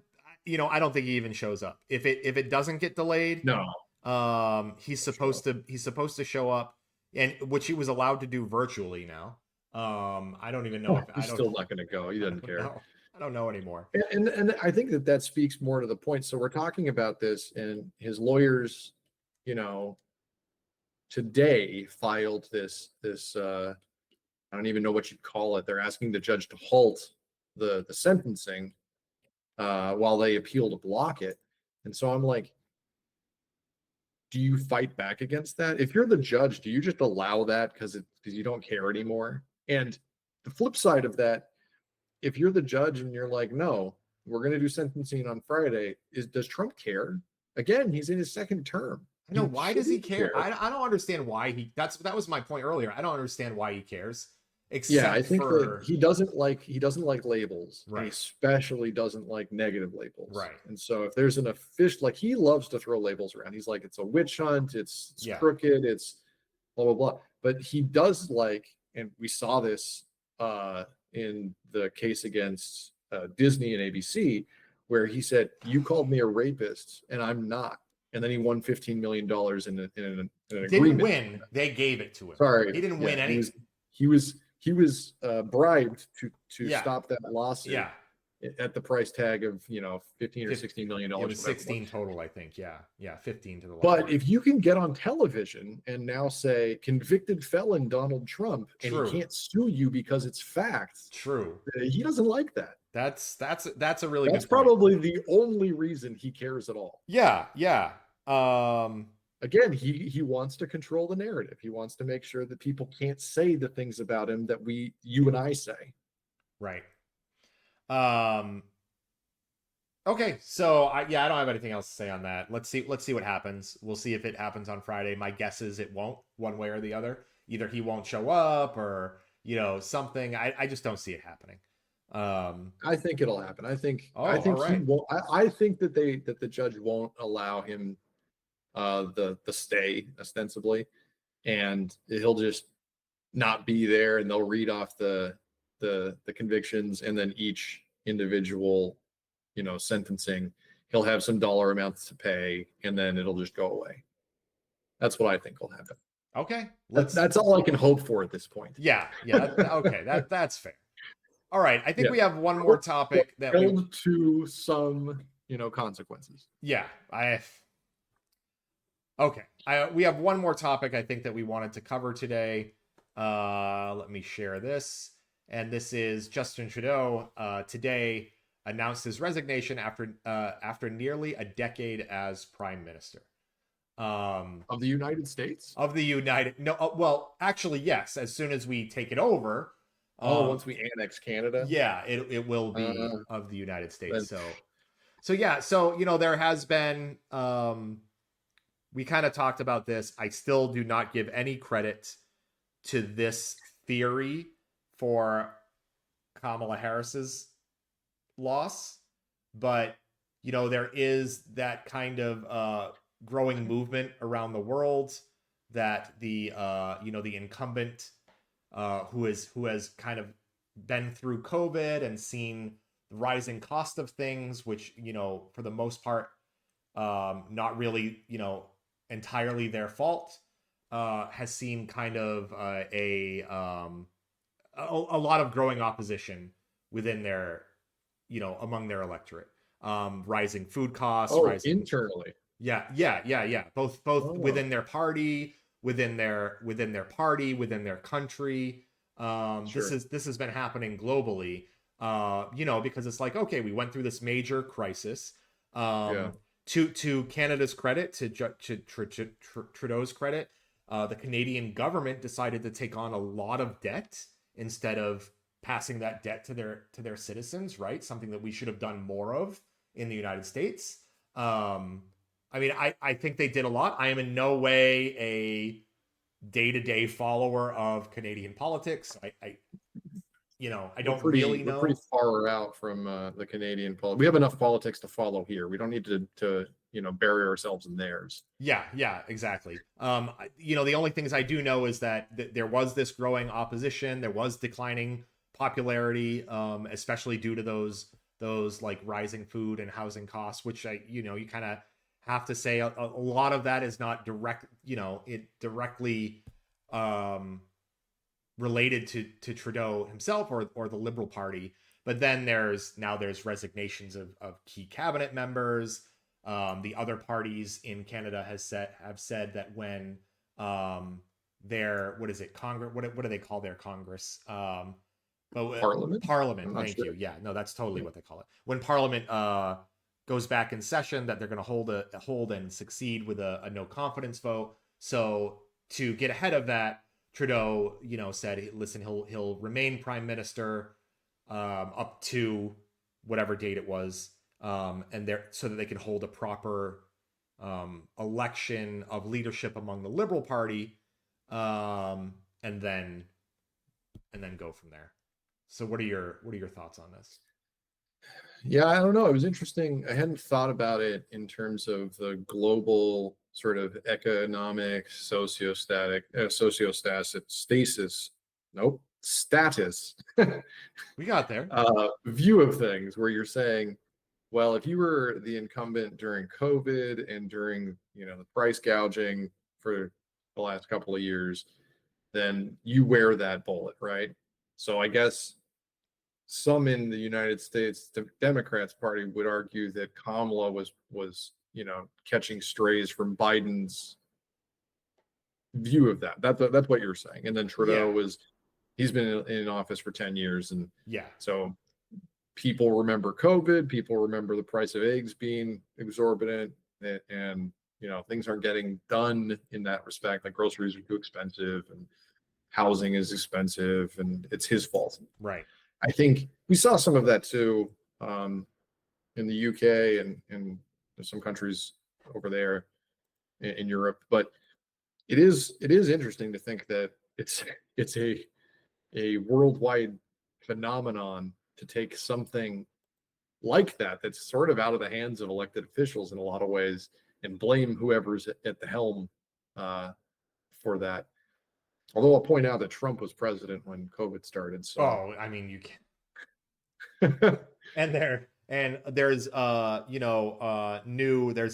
I don't think he even shows up. If it doesn't get delayed, No. he's supposed to show up, and which he was allowed to do virtually now. I don't even know if He's still not going to go. He doesn't care. I don't know anymore. And I think that speaks more to the point. So we're talking about this, and his lawyers, today filed this I don't even know what you'd call it. They're asking the judge to halt the sentencing while they appeal to block it. And so I'm like, do you fight back against that? If you're the judge, do you just allow that because you don't care anymore? And the flip side of that, if you're the judge and you're like, no, we're going to do sentencing on Friday, does Trump care? Again, he's in his second term. I know. Why does he care? I don't understand why that was my point earlier. I don't understand why he cares. Yeah, I think that he doesn't like labels, right. And he especially doesn't like negative labels, right? And so if there's an official, like he loves to throw labels around. He's like, it's a witch hunt, it's crooked, it's blah blah blah. But he does like, and we saw this in the case against Disney and ABC, where he said, "You called me a rapist, and I'm not." And then he won $15 million in an agreement. Didn't win. They gave it to him. Sorry, he didn't win anything. He was bribed to stop that lawsuit. Yeah. At the price tag of 15 or $16 million. It was 16 total, I think. Yeah, 15 to the. But if you can get on television and now say convicted felon Donald Trump, and he can't sue you because it's facts. True. He doesn't like that. That's a really. That's probably the only reason he cares at all. Yeah. Again, he wants to control the narrative. He wants to make sure that people can't say the things about him that you and I say. Right. Okay, so I don't have anything else to say on that. Let's see what happens. We'll see if it happens on Friday. My guess is it won't, one way or the other. Either he won't show up or something. I just don't see it happening. I think it'll happen. I Oh, all think he right. won't. I think that the judge won't allow him the stay ostensibly, and he'll just not be there, and they'll read off the convictions, and then each individual, sentencing, he'll have some dollar amounts to pay, and then it'll just go away. That's what I think will happen. Okay, That's all I can hope for at this point. yeah, okay, that's fair. All right, I think Yeah, we have one more topic that we, held to some, consequences. yeah, okay, we have one more topic I think that we wanted to cover today. Let me share this, and this is Justin Trudeau today announced his resignation after nearly a decade as prime minister. Of the United States? Of the United, no, well, actually, yes. As soon as we take it over, Oh, once we annex Canada? yeah, it will be Uh, of the United States. then, So yeah, so there has been we kind of talked about this. I still do not give any credit to this theory for Kamala Harris's loss, but there is that kind of growing movement around the world that the incumbent who has kind of been through COVID and seen the rising cost of things, which for the most part not really entirely their fault, has seen kind of a lot of growing opposition within their among their electorate. Rising food costs, oh, rising, internally. yeah. Both Oh, within their party, within their country. This sure. is this has been happening globally. Because it's like, okay, we went through this major crisis. Yeah. To Canada's credit, Trudeau's credit, the Canadian government decided to take on a lot of debt instead of passing that debt to their citizens, right? Something that we should have done more of in the United States. Um, I mean, I think they did a lot. I am in no way a day-to-day follower of Canadian politics. I We're don't pretty really we're pretty know. far out from the Canadian politics. We have enough politics to follow here. We don't need to bury ourselves in theirs. Yeah, exactly. The only things I do know is that there was this growing opposition, there was declining popularity, especially due to those like rising food and housing costs, which you kind of have to say a lot of that is not it directly um, related to Trudeau himself or the Liberal Party. But then there's resignations of key cabinet members. The other parties in Canada have said that when their what is it Congress what do they call their Congress but Parliament? Parliament, I'm not thank sure. you, yeah, no, that's totally Yeah. what they call it when Parliament goes back in session, that they're going to hold and succeed with a no confidence vote. So to get ahead of that, Trudeau, said, listen, he'll remain prime minister up to whatever date it was, and there so that they can hold a proper election of leadership among the Liberal Party, um, and then go from there. So what are your thoughts on this? Yeah, I don't know. It was interesting. I hadn't thought about it in terms of the global sort of economic sociostatic stasis. Nope, status We got there. view of things, where you're saying, well, if you were the incumbent during COVID and during the price gouging for the last couple of years, then you wear that bullet, right? So I guess some in the United States, the Democrats Party would argue that Kamala was catching strays from Biden's view of that. That's what you're saying. And then Yeah, Trudeau he's been in office for 10 years, and yeah, so people remember COVID. People remember the price of eggs being exorbitant, and things aren't getting done in that respect. Like groceries are too expensive, and housing is expensive, and it's his fault. right. I think we saw some of that too, in the UK and some countries over there in Europe. But it is interesting to think that it's a worldwide phenomenon to take something like that that's sort of out of the hands of elected officials in a lot of ways and blame whoever's at the helm for that. Although I'll point out that Trump was president when COVID started. So, Oh, I mean, you can. And there's there's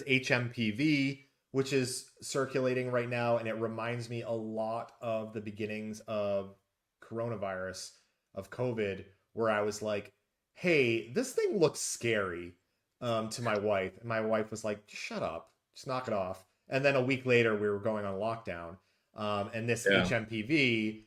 HMPV, which is circulating right now, and it reminds me a lot of the beginnings of coronavirus, of COVID, where I was like, hey, this thing looks scary, to my wife, and my wife was like, shut up, just knock it off. And then a week later we were going on lockdown, and this yeah, HMPV,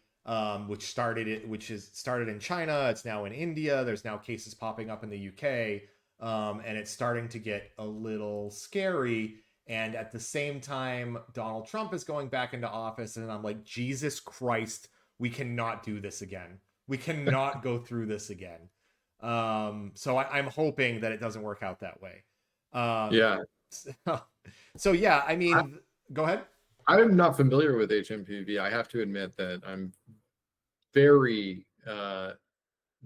which is started in China. It's now in India. There's now cases popping up in the UK, and it's starting to get a little scary. And at the same time, Donald Trump is going back into office, and I'm like, Jesus Christ, we cannot do this again. We cannot go through this again. So I'm hoping that it doesn't work out that way. yeah. So yeah, I mean, go ahead. I'm not familiar with HMPV. I have to admit that I'm very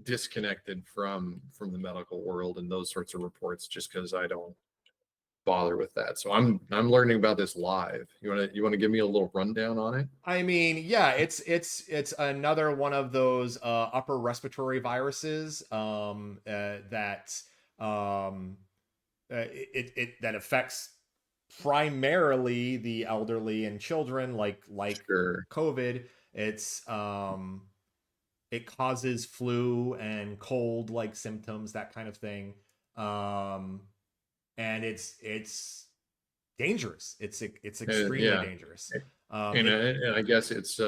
disconnected from the medical world and those sorts of reports, just because I don't bother with that. So I'm learning about this live. You want to give me a little rundown on it? I mean, yeah, it's another one of those upper respiratory viruses, that that affects primarily the elderly and children, like Sure. COVID. It's it causes flu and cold like symptoms, that kind of thing. Um, and it's dangerous. It's extremely Yeah. dangerous. And I guess it's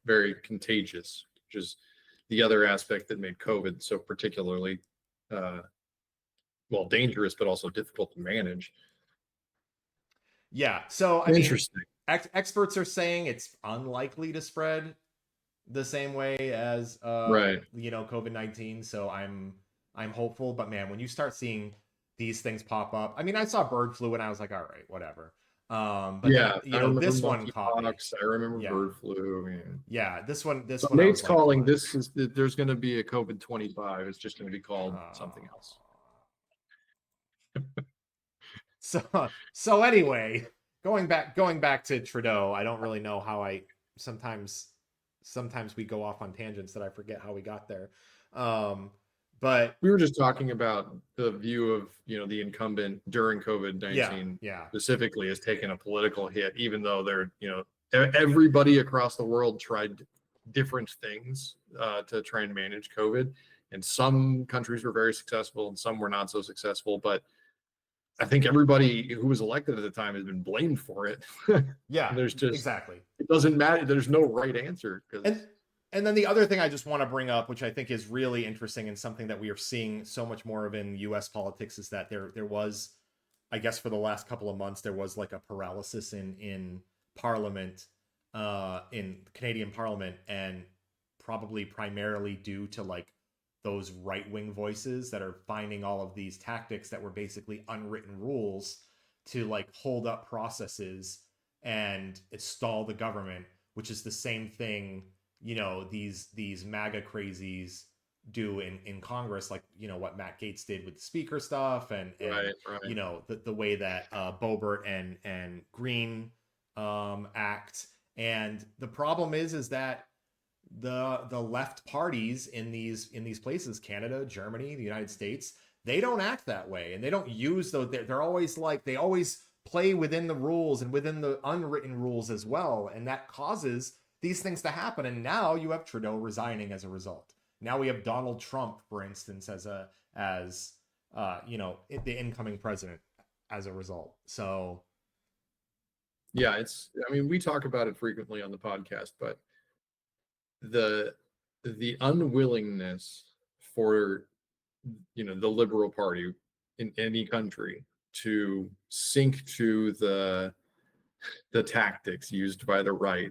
very contagious, which is the other aspect that made COVID so particularly well, dangerous, but also difficult to manage. Yeah. So I mean, Interesting. experts are saying it's unlikely to spread the same way as Right. COVID-19. So I'm hopeful, but man, when you start seeing these things pop up, I mean, I saw bird flu and I was like, all right, whatever. But then Yeah, I remember this one caught me. monkeypox. I remember Yeah. bird flu. Yeah. Yeah, So this one I Nate's was like, calling what? this is there's going to be a COVID 25. It's just going to be called something Uh, else. so anyway, going back to Trudeau, I don't really know how I sometimes sometimes we go off on tangents that I forget how we got there. Um, but We were just talking about the view of the incumbent during yeah, COVID-19 yeah, specifically has taken a political hit, even though they're everybody across the world tried different things to try and manage COVID, and some countries were very successful and some were not so successful. But I think everybody who was elected at the time has been blamed for it. yeah, There's just exactly. it doesn't matter. There's no right answer And because and then the other thing I just want to bring up, which I think is really interesting and something that we are seeing so much more of in U.S. politics, is that there was, I guess, for the last couple of months, there was like a paralysis in Parliament, in Canadian Parliament, and probably primarily due to like those right wing voices that are finding all of these tactics that were basically unwritten rules to like hold up processes and stall the government, which is the same thing these MAGA crazies do in Congress, like what Matt Gaetz did with the speaker stuff, and right, right. the way that Boebert and Green act. And the problem is that the left parties in these places, Canada, Germany, the United States, they don't act that way, and they don't use those. They're always like, they always play within the rules and within the unwritten rules as well, and that causes these things to happen. And now you have Trudeau resigning as a result. Now we have Donald Trump, for instance, as the incoming president as a result. So Yeah, I mean, we talk about it frequently on the podcast, but the unwillingness for the Liberal Party in any country to sink to the tactics used by the right,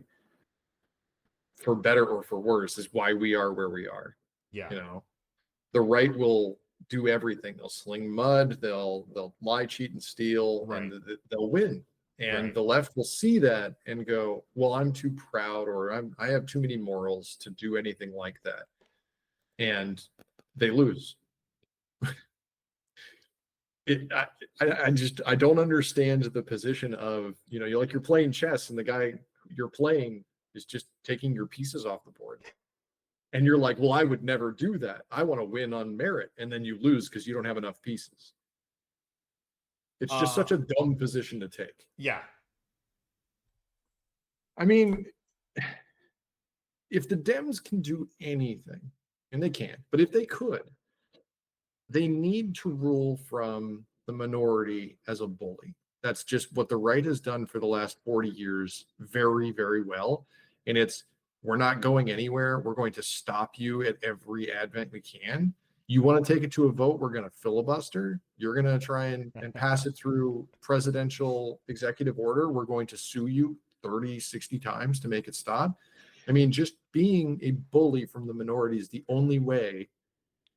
for better or for worse, is why we are where we are. yeah, You know, the right will do everything. They'll sling mud, they'll lie, cheat, and steal, and right, they'll win. And right, the left will see that and go, well, I'm too proud, or I have too many morals to do anything like that. And they lose. I don't understand the position of, you're playing chess and the guy you're playing is just taking your pieces off the board. And you're like, well, I would never do that. I want to win on merit. And then you lose because you don't have enough pieces. It's just such a dumb position to take. Yeah. I mean, if the Dems can do anything, and they can't, but if they could, they need to rule from the minority as a bully. That's just what the right has done for the last 40 years very, very well. And it's, we're not going anywhere. We're going to stop you at every advent we can. You want to take it to a vote, we're going to filibuster. You're going to try and pass it through presidential executive order. We're going to sue you 30, 60 times to make it stop. I mean, just being a bully from the minority is the only way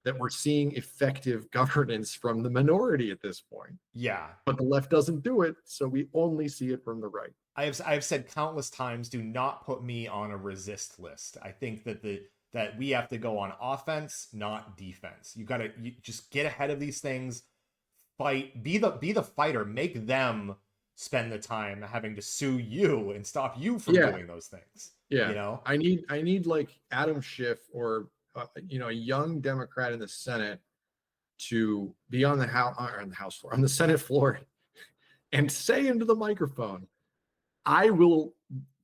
that we're seeing effective governance from the minority at this point. Yeah. But the left doesn't do it, so we only see it from the right. I've said countless times, do not put me on a resist list. I think that we have to go on offense, not defense. You just get ahead of these things, fight, be the fighter, make them spend the time having to sue you and stop you from doing those things. Yeah. I need like Adam Schiff or a young Democrat in the Senate to be on the House floor, on the Senate floor, and say into the microphone, I will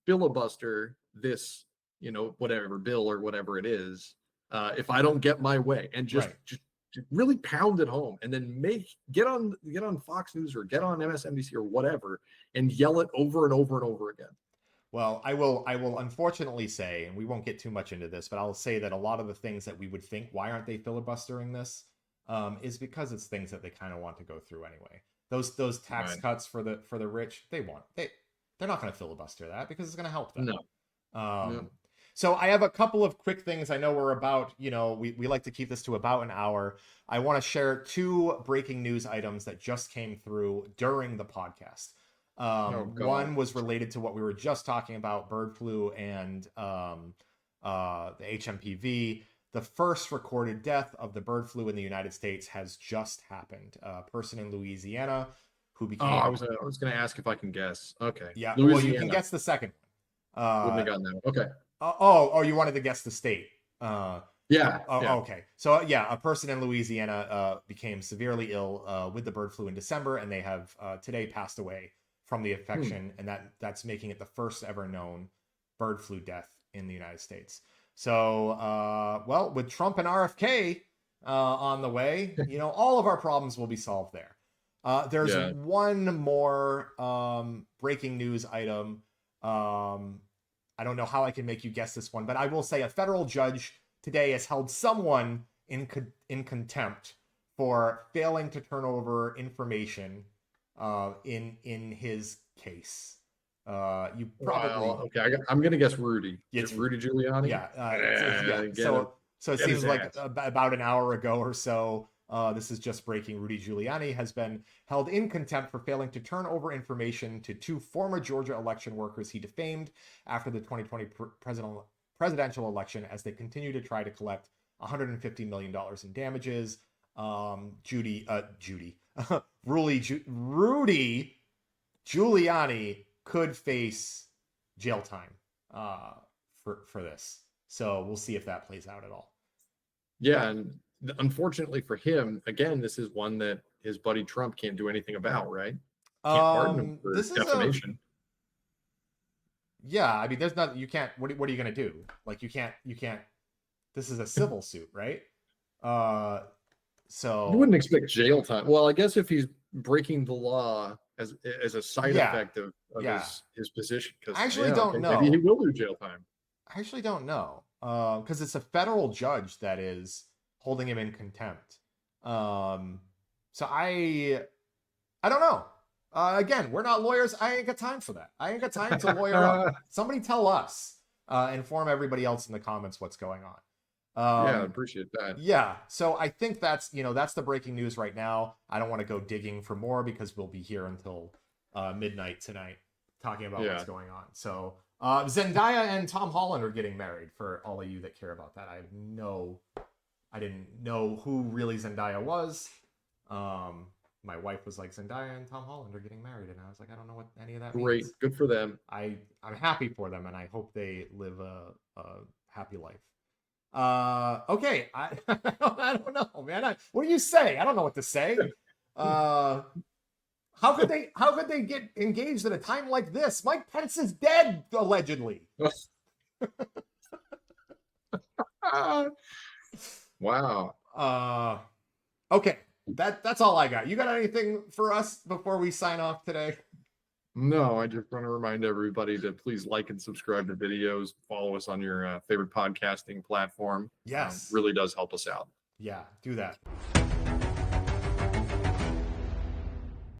filibuster this, whatever bill or whatever it is, if I don't get my way, and just really pound it home, and then get on Fox News or get on MSNBC or whatever, and yell it over and over and over again. Well, I will unfortunately say, and we won't get too much into this, but I'll say that a lot of the things that we would think, why aren't they filibustering this, is because it's things that they kind of want to go through anyway. Those tax cuts for the rich, they're not going to filibuster that because it's going to help them. No. So I have a couple of quick things. I know we're about, we like to keep this to about an hour. I want to share 2 breaking news items that just came through during the podcast. One was related to what we were just talking about, bird flu and the HMPV. The first recorded death of the bird flu in the United States has just happened. A person in Louisiana who became... I was going to ask if I can guess. Okay. Yeah, Louisiana. Well, you can guess the second one. Wouldn't have gotten that. Okay. You wanted to guess the state. Yeah. Okay. So a person in Louisiana became severely ill with the bird flu in December, and they have today passed away from the infection, and that's making it the first ever known bird flu death in the United States. So, with Trump and RFK on the way, all of our problems will be solved there. There's one more breaking news item. I don't know how I can make you guess this one, but I will say a federal judge today has held someone in contempt for failing to turn over information in his case. You probably I'm gonna guess Rudy. It's Rudy Giuliani. So it seems like about an hour ago or so. This is just breaking. Rudy Giuliani has been held in contempt for failing to turn over information to 2 former Georgia election workers he defamed after the 2020 presidential election, as they continue to try to collect $150 million in damages. Rudy Giuliani could face jail time for this. So we'll see if that plays out at all. Yeah, and unfortunately for him, again, this is one that his buddy Trump can't do anything about, right? Can't pardon him for defamation. I mean, there's not. You can't. What are you going to do? Like, you can't. This is a civil suit, right? So you wouldn't expect jail time. Well, I guess if he's breaking the law as a side effect of his position, because I actually don't know. Maybe he will do jail time. I actually don't know, because it's a federal judge that is holding him in contempt. So I don't know. Again, we're not lawyers. I ain't got time for that. I ain't got time to lawyer up. Somebody tell us. Inform everybody else in the comments what's going on. I appreciate that. Yeah, so I think that's the breaking news right now. I don't want to go digging for more because we'll be here until midnight tonight talking about what's going on. So Zendaya and Tom Holland are getting married, for all of you that care about that. I have no I didn't know who really Zendaya was. My wife was like, Zendaya and Tom Holland are getting married, and I was like, I don't know what any of that Great. means. Good for them. I'm happy for them, and I hope they live a happy life. Okay, I don't know, man. What do you say? I don't know what to say. How could they get engaged at a time like this? Mike Pence is dead, allegedly. Wow. Okay. That's all I got. You got anything for us before we sign off today? No, I just want to remind everybody to please like and subscribe to videos. Follow us on your favorite podcasting platform. Yes. Really does help us out. Yeah, do that.